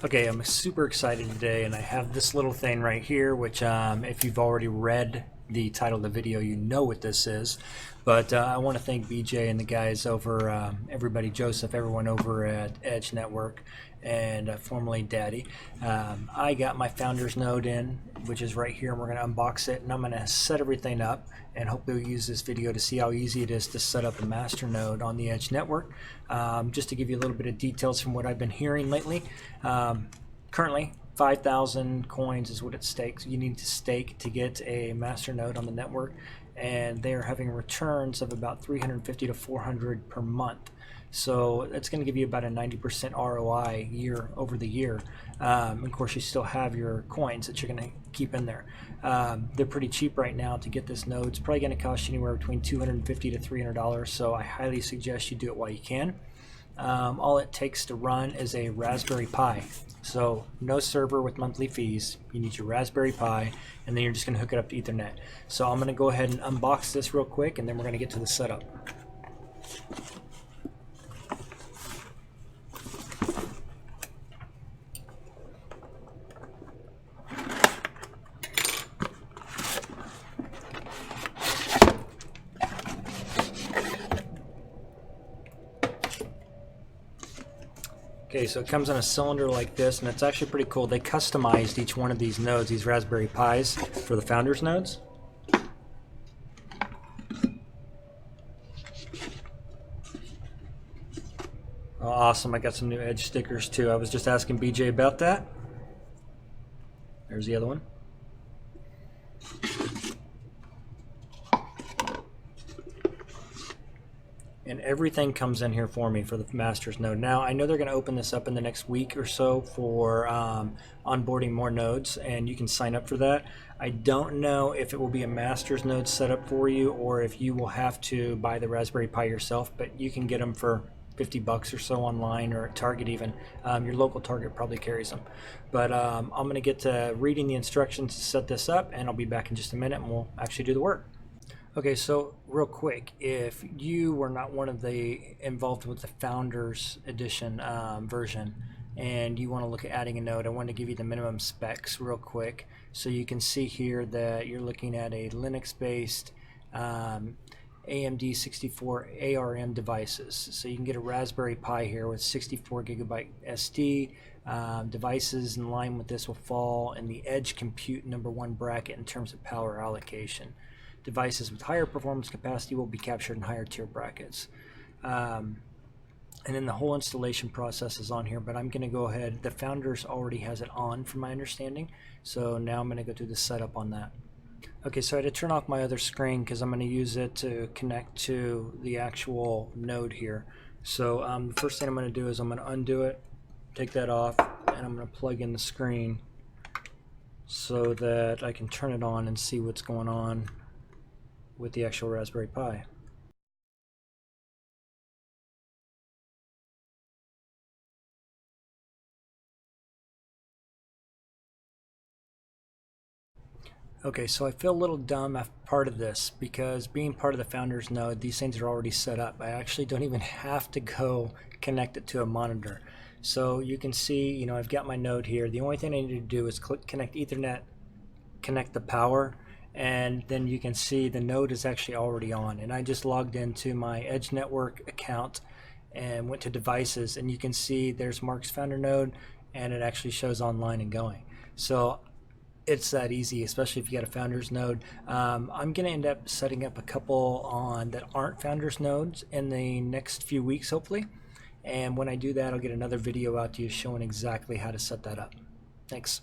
Okay, I'm super excited today, and I have this little thing right here, which if you've already read the title of the video, you know what this is. But I want to thank BJ and the guys over, everybody, Joseph, everyone over at Edge Network, and formerly DADI. I got my founder's node in, which is right here, and we're going to unbox it, and I'm going to set everything up, and hopefully we'll use this video to see how easy it is to set up a Masternode on the Edge Network. Just to give you a little bit of details from what I've been hearing lately. Currently, 5,000 coins is what it stakes. You need to stake to get a Masternode on the network, and they are having returns of about 350 to 400 per month. So it's going to give you about a 90% ROI year over the year. Of course, you still have your coins that you're going to keep in there. They're pretty cheap right now to get this node. It's probably going to cost you anywhere between $250 to $300. So I highly suggest you do it while you can. All it takes to run is a Raspberry Pi. So no server with monthly fees. You need your Raspberry Pi, and then you're just going to hook it up to Ethernet. So I'm going to go ahead and unbox this real quick, and then we're going to get to the setup. Okay, so it comes in a cylinder like this, and it's actually pretty cool. They customized each one of these nodes, these Raspberry Pis, for the founders nodes. Oh, awesome, I got some new Edge stickers too. I was just asking BJ about that. There's the other one. And everything comes in here for me for the master's node. Now, I know they're going to open this up in the next week or so for onboarding more nodes, and you can sign up for that. I don't know if it will be a master's node setup for you, or if you will have to buy the Raspberry Pi yourself, but you can get them for 50 bucks or so online, or at Target even. Your local Target probably carries them. But I'm going to get to reading the instructions to set this up, and I'll be back in just a minute, and we'll actually do the work. Okay, so real quick, if you were not one of the involved with the Founders Edition version, and you want to look at adding a node, I want to give you the minimum specs real quick. So you can see here that you're looking at a Linux-based AMD 64 ARM devices. So you can get a Raspberry Pi here with 64 gigabyte SD. Devices in line with this will fall in the Edge Compute #1 bracket in terms of power allocation. Devices with higher performance capacity will be captured in higher tier brackets. And then the whole installation process is on here, but I'm going to go ahead. The Founders already has it on from my understanding, so now I'm going to go through the setup on that. Okay, so I had to turn off my other screen because I'm going to use it to connect to the actual node here. So the first thing I'm going to do is I'm going to undo it, take that off, and I'm going to plug in the screen so that I can turn it on and see what's going on with the actual Raspberry Pi. Okay, so I feel a little dumb after part of this because being part of the Founders node, these things are already set up. I actually don't even have to go connect it to a monitor. So you can see, I've got my node here. The only thing I need to do is click connect Ethernet, connect the power, and then you can see the node is actually already on. And I just logged into my Edge Network account and went to devices, and you can see there's Mark's founder node, and it actually shows online and going. So it's that easy, especially if you got a founders node. I'm going to end up setting up a couple on that aren't founders nodes in the next few weeks, hopefully. And when I do that, I'll get another video out to you showing exactly how to set that up. Thanks.